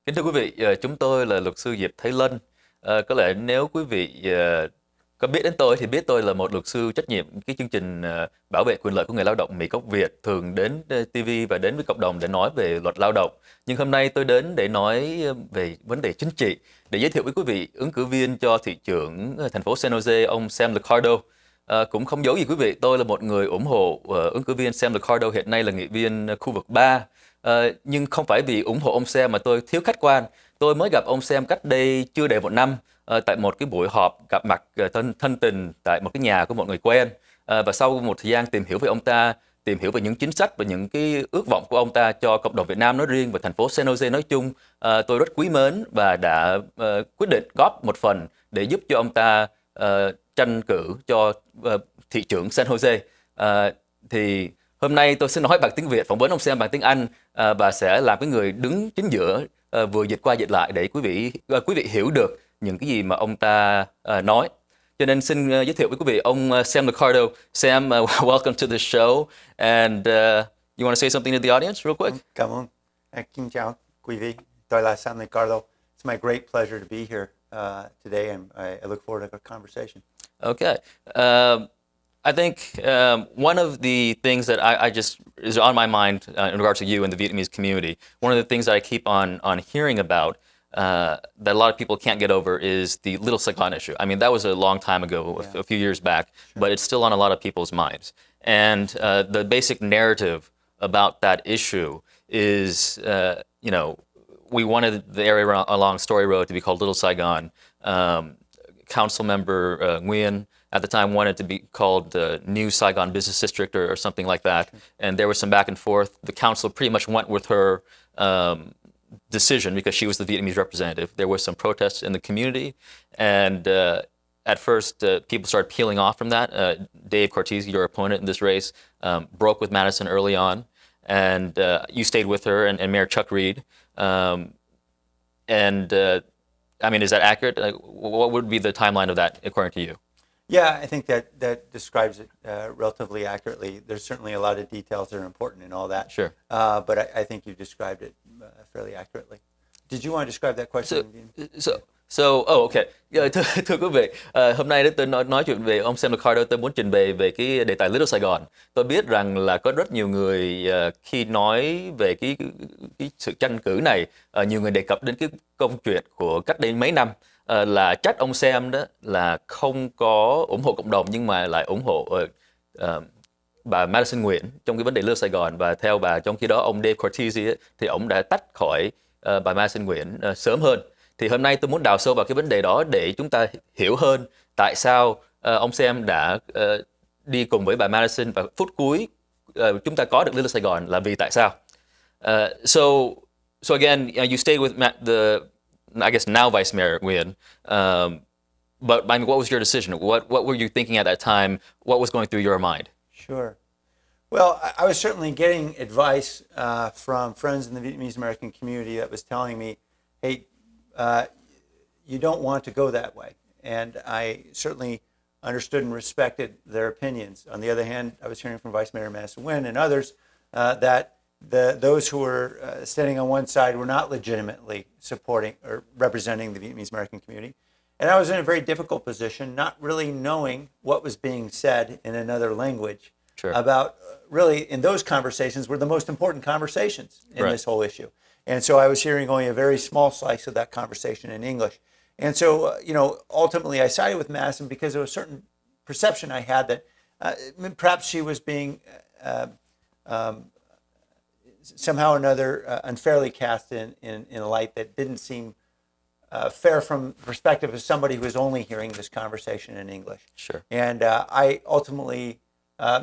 Kính thưa quý vị, chúng tôi là luật sư Diệp Thái Lân. Có lẽ nếu quý vị có biết đến tôi thì biết tôi là một luật sư trách nhiệm cái chương trình bảo vệ quyền lợi của người lao động Mỹ gốc Việt, thường đến TV và đến với cộng đồng để nói về luật lao động. Nhưng hôm nay tôi đến để nói về vấn đề chính trị, để giới thiệu với quý vị ứng cử viên cho thị trưởng thành phố San Jose, ông Sam Liccardo. Cũng không giấu gì quý vị, tôi là một người ủng hộ ứng cử viên Sam Liccardo, hiện nay là nghị viên khu vực 3. Nhưng không phải vì ủng hộ ông Sam mà tôi thiếu khách quan. Tôi mới gặp ông Sam cách đây chưa đầy một năm tại một cái buổi họp gặp mặt thân tình tại một cái nhà của một người quen. Và sau một thời gian tìm hiểu về ông ta, tìm hiểu về những chính sách và những cái ước vọng của ông ta cho cộng đồng Việt Nam nói riêng và thành phố San Jose nói chung, tôi rất quý mến và đã quyết định góp một phần để giúp cho ông ta tranh cử cho thị trưởng San Jose. Thì hôm nay tôi sẽ nói bằng tiếng Việt, phỏng vấn ông Sam bằng tiếng Anh và sẽ làm cái người đứng chính giữa, vừa dịch qua dịch lại để quý vị hiểu được những cái gì mà ông ta nói. Cho nên xin giới thiệu với quý vị ông Sam Liccardo. Sam, welcome to the show. And you want to say something to the audience real quick? Cảm ơn. Kính chào quý vị. Tôi là Sam Liccardo. It's my great pleasure to be here today, and I look forward to the conversation. Okay. I think one of the things that I just is on my mind in regards to you and the Vietnamese community, one of the things that I keep on hearing about that a lot of people can't get over is the Little Saigon issue. I mean, that was a long time ago, a few years back, but it's still on a lot of people's minds. And the basic narrative about that issue is, we wanted the area along Story Road to be called Little Saigon. Council member Nguyen at the time wanted to be called the New Saigon Business District or something like that. And there was some back and forth. The council pretty much went with her decision because she was the Vietnamese representative. There was some protests in the community. And at first, people started peeling off from that. Dave Cortese, your opponent in this race, broke with Madison early on. And you stayed with her and Mayor Chuck Reed. I mean, is that accurate? What would be the timeline of that, according to you? Yeah, I think that describes it relatively accurately. There's certainly a lot of details that are important in all that. Sure. But I think you described it fairly accurately. Did you want to describe that question? Okay. Thưa quý vị, hôm nay tôi nói chuyện về ông Sam Liccardo, tôi muốn trình bày về cái đề tài Little Saigon. Tôi biết rằng là có rất nhiều người khi nói về cái sự tranh cử này, nhiều người đề cập đến cái câu chuyện của cách đây mấy năm, là trách ông Sam đó là không có ủng hộ cộng đồng nhưng mà lại ủng hộ bà Madison Nguyễn trong cái vấn đề Little Saigon. Và theo bà, trong khi đó ông Dave Cortese thì ông đã tách khỏi bà Madison Nguyễn sớm hơn. Thì hôm nay tôi muốn đào sâu vào cái vấn đề đó để chúng ta hiểu hơn tại sao ông Sam đã đi cùng với bà Madison và phút cuối chúng ta có được Little Saigon là vì tại sao. So again, you stayed with I guess now Vice Mayor Nguyen, but I mean, what was your decision? What were you thinking at that time? What was going through your mind? Sure. Well, I was certainly getting advice from friends in the Vietnamese American community that was telling me, hey, you don't want to go that way. And I certainly understood and respected their opinions. On the other hand, I was hearing from Vice Mayor Madison Nguyen and others that those who were standing on one side were not legitimately supporting or representing the Vietnamese American community. And I was in a very difficult position, not really knowing what was being said in another language. Sure. About really, in those conversations were the most important conversations in Right. this whole issue. And so I was hearing only a very small slice of that conversation in English. And so, ultimately I sided with Madison because there was a certain perception I had that perhaps she was being somehow or another unfairly cast in a light that didn't seem fair from the perspective of somebody who was only hearing this conversation in English. Sure. And I ultimately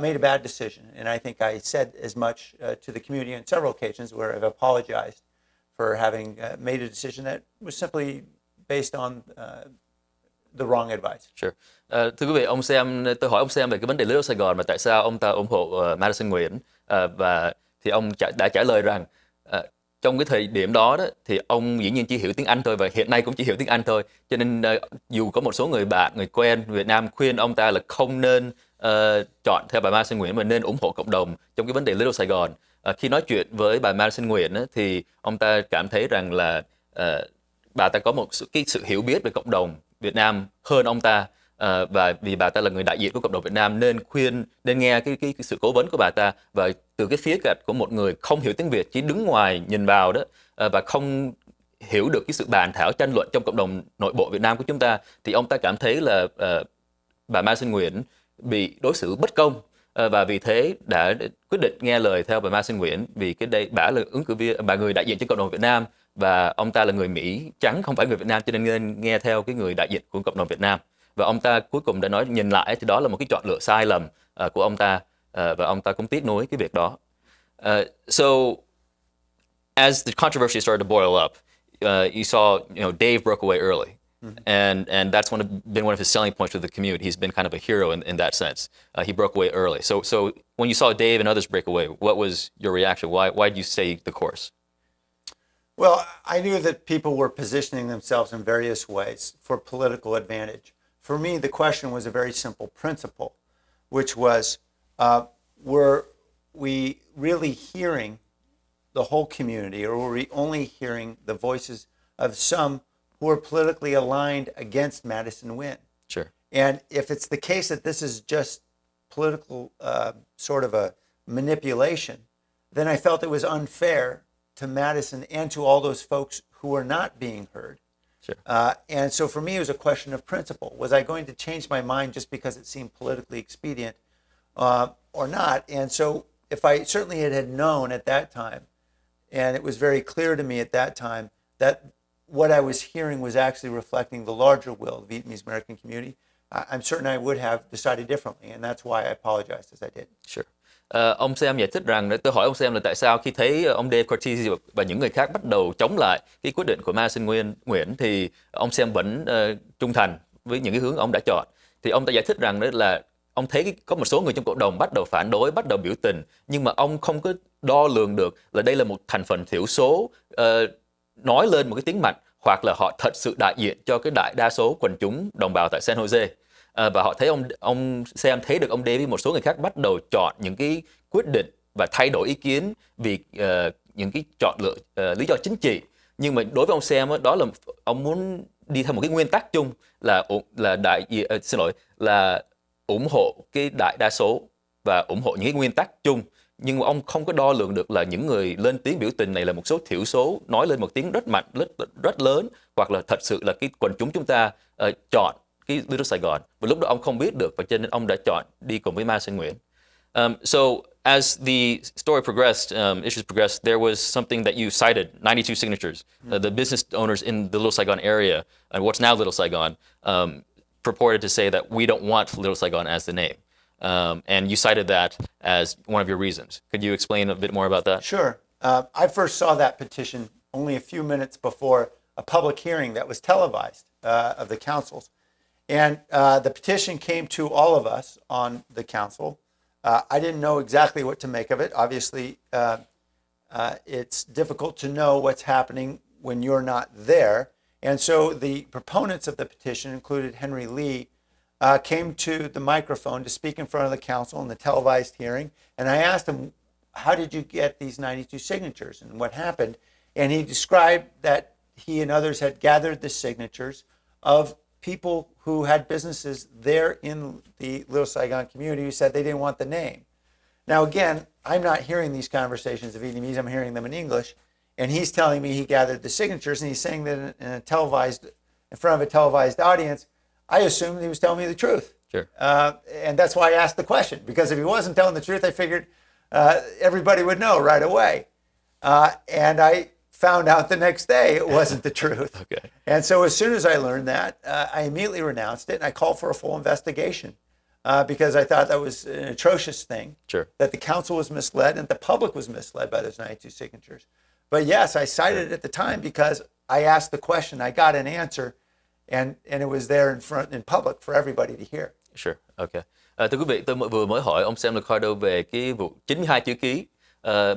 made a bad decision. And I think I said as much to the community on several occasions where I've apologized for having made a decision that was simply based on the wrong advice. Sure. Thưa quý vị, tôi hỏi ông Sam về cái vấn đề Little Saigon và tại sao ông ta ủng hộ Madison Nguyễn, và thì ông đã trả lời rằng trong cái thời điểm đó, thì ông dĩ nhiên chỉ hiểu tiếng Anh thôi và hiện nay cũng chỉ hiểu tiếng Anh thôi. Cho nên dù có một số người bạn, người quen Việt Nam khuyên ông ta là không nên chọn theo bà Madison Nguyễn mà nên ủng hộ cộng đồng trong cái vấn đề Little Saigon. Khi nói chuyện với bà Madison Nguyễn thì ông ta cảm thấy rằng là bà ta có cái sự hiểu biết về cộng đồng Việt Nam hơn ông ta. Và vì bà ta là người đại diện của cộng đồng Việt Nam nên nghe cái sự cố vấn của bà ta, và từ cái phía cạnh của một người không hiểu tiếng Việt, chỉ đứng ngoài nhìn vào đó, và không hiểu được cái sự bàn thảo tranh luận trong cộng đồng nội bộ Việt Nam của chúng ta, thì ông ta cảm thấy là bà Mai Xuân Nguyễn bị đối xử bất công, và vì thế đã quyết định nghe lời theo bà Mai Xuân Nguyễn, vì bà là ứng cử viên, bà người đại diện cho cộng đồng Việt Nam, và ông ta là người Mỹ trắng không phải người Việt Nam, cho nên nghe theo cái người đại diện của cộng đồng Việt Nam. Và ông ta cuối cùng đã nói nhìn lại thì đó là một cái chọn lựa sai lầm của ông ta, và ông ta cũng tiếc nuối cái việc đó. So as the controversy started to boil up, you saw, Dave broke away early, and that's been one of his selling points with the community. He's been kind of a hero in that sense. He broke away early. So when you saw Dave and others break away, what was your reaction? Why did you stay the course? Well, I knew that people were positioning themselves in various ways for political advantage. For me, the question was a very simple principle, which was, were we really hearing the whole community, or were we only hearing the voices of some who are politically aligned against Madison Wynn? Sure. And if it's the case that this is just political sort of a manipulation, then I felt it was unfair to Madison and to all those folks who are not being heard. Sure. And so for me, it was a question of principle. Was I going to change my mind just because it seemed politically expedient or not? And so if I certainly had known at that time, and it was very clear to me at that time that what I was hearing was actually reflecting the larger will of the Vietnamese American community, I'm certain I would have decided differently, and that's why I apologized as I did. Sure. Ông Sam giải thích rằng, tôi hỏi ông Sam là tại sao khi thấy ông Dave Cortese và những người khác bắt đầu chống lại cái quyết định của Madison Nguyễn thì ông Sam vẫn trung thành với những cái hướng ông đã chọn. Thì ông ta giải thích rằng đó là ông thấy có một số người trong cộng đồng bắt đầu phản đối, bắt đầu biểu tình, nhưng mà ông không có đo lường được là đây là một thành phần thiểu số nói lên một cái tiếng mạnh, hoặc là họ thật sự đại diện cho cái đại đa số quần chúng đồng bào tại San Jose. Và họ thấy ông Sam thấy được ông David, một số người khác bắt đầu chọn những cái quyết định và thay đổi ý kiến vì những cái chọn lựa lý do chính trị. Nhưng mà đối với ông Sam đó là ông muốn đi theo một cái nguyên tắc chung là là ủng hộ cái đại đa số và ủng hộ những cái nguyên tắc chung. Nhưng mà ông không có đo lường được là những người lên tiếng biểu tình này là một số thiểu số nói lên một tiếng rất mạnh, rất lớn, hoặc là thật sự là cái quần chúng chúng ta chọn cái Little Saigon. Và lúc đó ông không biết được, và cho nên ông đã chọn đi cùng với Madison Nguyễn. So as the story progressed, issues progressed, there was something that you cited, 92 signatures. The business owners in the Little Saigon area, and what's now Little Saigon, purported to say that we don't want Little Saigon as the name. And you cited that as one of your reasons. Could you explain a bit more about that? Sure. I first saw that petition only a few minutes before a public hearing that was televised of the councils. And the petition came to all of us on the council. I didn't know exactly what to make of it. Obviously, it's difficult to know what's happening when you're not there. And so the proponents of the petition included Henry Lee, came to the microphone to speak in front of the council in the televised hearing. And I asked him, how did you get these 92 signatures and what happened? And he described that he and others had gathered the signatures of people who had businesses there in the Little Saigon community who said they didn't want the name. Now, again, I'm not hearing these conversations in Vietnamese. I'm hearing them in English. And he's telling me he gathered the signatures, and he's saying that in front of a televised audience. I assumed he was telling me the truth. Sure. And that's why I asked the question, because if he wasn't telling the truth, I figured everybody would know right away. And I found out the next day it wasn't the truth. Okay. And so as soon as I learned that, I immediately renounced it, and I called for a full investigation because I thought that was an atrocious thing. Sure. That the council was misled and the public was misled by those 92 signatures. But yes, I cited it at the time because I asked the question, I got an answer, and it was there in public for everybody to hear. Sure, okay. Thưa quý vị, tôi vừa mới hỏi ông Sam Liccardo về cái vụ 92 chữ ký,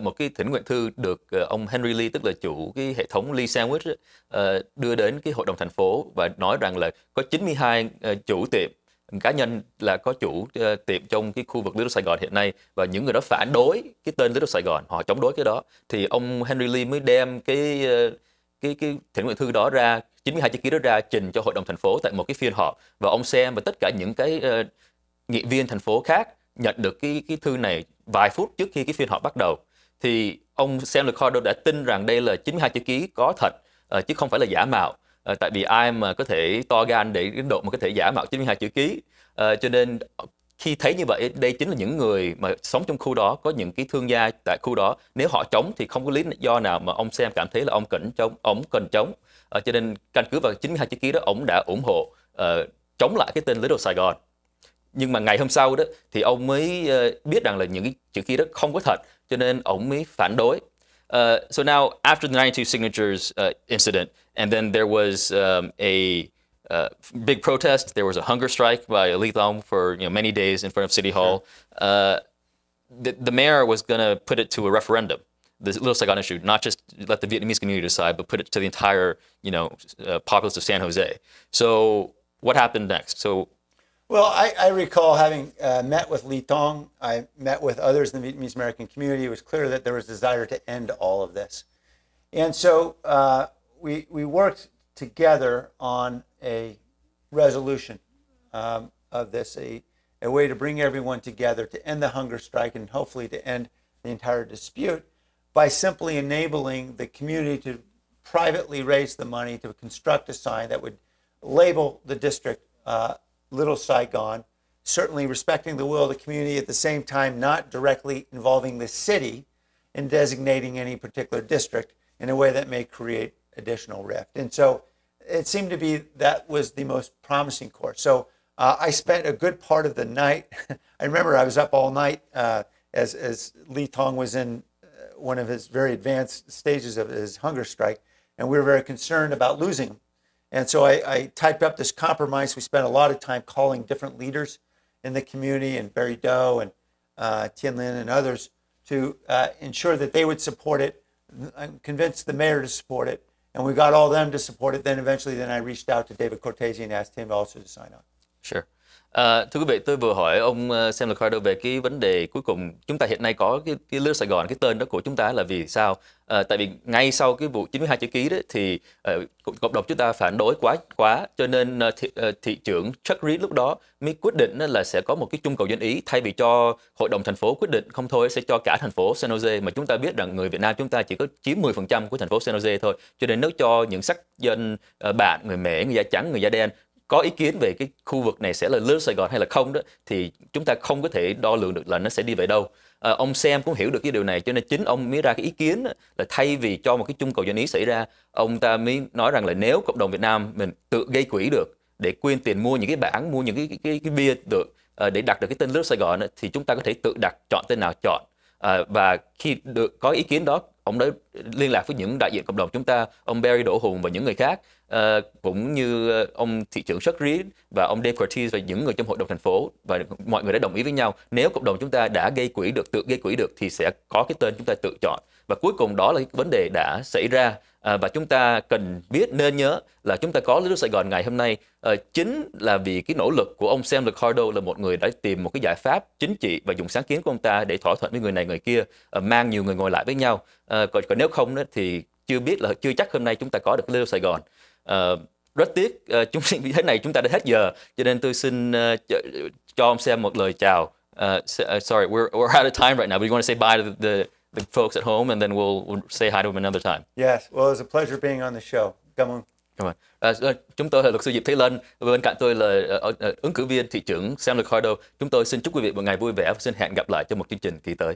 một cái thỉnh nguyện thư được ông Henry Lee, tức là chủ cái hệ thống Lee Sandwich, đưa đến cái hội đồng thành phố và nói rằng là có 92 chủ tiệm cá nhân là có chủ tiệm trong cái khu vực Little Saigon hiện nay, và những người đó phản đối cái tên Little Saigon, họ chống đối cái đó. Thì ông Henry Lee mới đem cái thỉnh nguyện thư đó ra, 92 chữ ký đó ra trình cho hội đồng thành phố tại một cái phiên họp, và ông Sam và tất cả những cái nghị viên thành phố khác nhận được cái thư này vài phút trước khi cái phiên họp bắt đầu. Thì ông Sam Liccardo đã tin rằng đây là 92 chữ ký có thật, chứ không phải là giả mạo. Tại vì ai mà có thể to gan để đến độ mà có thể giả mạo 92 chữ ký. Cho nên khi thấy như vậy, đây chính là những người mà sống trong khu đó, có những cái thương gia tại khu đó, nếu họ chống thì không có lý do nào mà ông Sam cảm thấy là ông cần chống. Cho nên căn cứ vào 92 chữ ký đó, ông đã ủng hộ chống lại cái tên Little Sài Gòn. Nhưng mà ngày hôm sau đó thì ông mới biết rằng là những cái chữ ký đó không có thật, cho nên ông mới phản đối. So now after the 92 signatures incident, and then there was a big protest. There was a hunger strike by Lý Tông for many days in front of City Hall. The mayor was going to put it to a referendum, the Little Saigon issue, not just let the Vietnamese community decide, but put it to the entire populace of San Jose. So what happened next? So Well, I recall having met with Lý Tông. I met with others in the Vietnamese American community. It was clear that there was a desire to end all of this. And so we worked together on a resolution of this, a way to bring everyone together to end the hunger strike and hopefully to end the entire dispute by simply enabling the community to privately raise the money to construct a sign that would label the district Little Saigon, certainly respecting the will of the community, at the same time not directly involving the city in designating any particular district in a way that may create additional rift. And so it seemed to be that was the most promising course. So I spent a good part of the night. I remember I was up all night as Lý Tông was in one of his very advanced stages of his hunger strike, and we were very concerned about losing him. And so I typed up this compromise. We spent a lot of time calling different leaders in the community, and Barry Doe and Tien Lin and others, to ensure that they would support it. I convinced the mayor to support it, and we got all them to support it. Then eventually I reached out to David Cortese and asked him also to sign on. Sure. Thưa quý vị, tôi vừa hỏi ông Sam Liccardo về cái vấn đề cuối cùng. Chúng ta hiện nay có cái Little Sài Gòn, cái tên đó của chúng ta là vì sao? Tại vì ngay sau cái vụ 92 chữ ký đó thì cộng đồng chúng ta phản đối quá, cho nên thị trưởng Chuck Reed lúc đó mới quyết định là sẽ có một cái chung cầu dân ý, thay vì cho hội đồng thành phố quyết định không thôi, sẽ cho cả thành phố San Jose. Mà chúng ta biết rằng người Việt Nam chúng ta chỉ có chiếm 10% của thành phố San Jose thôi, cho nên nếu cho những sắc dân bạn, người Mễ, người da trắng, người da đen có ý kiến về cái khu vực này sẽ là Little Sài Gòn hay là không đó, thì chúng ta không có thể đo lường được là nó sẽ đi về đâu. Ông Sam cũng hiểu được cái điều này, cho nên chính ông mới ra cái ý kiến là thay vì cho một cái chung cầu dân ý xảy ra, ông ta mới nói rằng là nếu cộng đồng Việt Nam mình tự gây quỹ được để quyên tiền mua những cái bảng, mua những cái bia được để đặt được cái tên Little Sài Gòn, thì chúng ta có thể tự đặt, chọn tên nào chọn. Và khi được có ý kiến đó, ông đã liên lạc với những đại diện cộng đồng chúng ta, ông Barry Đỗ Hùng và những người khác, cũng như ông thị trưởng Chuck Reed và ông Dave Cortese và những người trong hội đồng thành phố, và mọi người đã đồng ý với nhau, nếu cộng đồng chúng ta đã gây quỹ được, tự gây quỹ được, thì sẽ có cái tên chúng ta tự chọn. Và cuối cùng đó là cái vấn đề đã xảy ra, và chúng ta cần biết, nên nhớ là chúng ta có Little Sài Gòn ngày hôm nay chính là vì cái nỗ lực của ông Sam Liccardo, là một người đã tìm một cái giải pháp chính trị và dùng sáng kiến của ông ta để thỏa thuận với người này người kia, mang nhiều người ngồi lại với nhau. Còn nếu không đó, thì chưa chắc hôm nay chúng ta có được Little Sài Gòn. Rất tiếc, thế này chúng ta đã hết giờ, cho nên tôi xin cho ông Sam một lời chào. Sorry, we're out of time right now, but you want to say bye to the folks at home, and then we'll say hi to them another time. Yes, well, it was a pleasure being on the show. Cảm ơn. Cảm ơn. Chúng tôi là luật sư Diệp Thế Lân, bên cạnh tôi là ứng cử viên thị trưởng Sam Liccardo. Chúng tôi xin chúc quý vị một ngày vui vẻ và xin hẹn gặp lại trong một chương trình kỳ tới.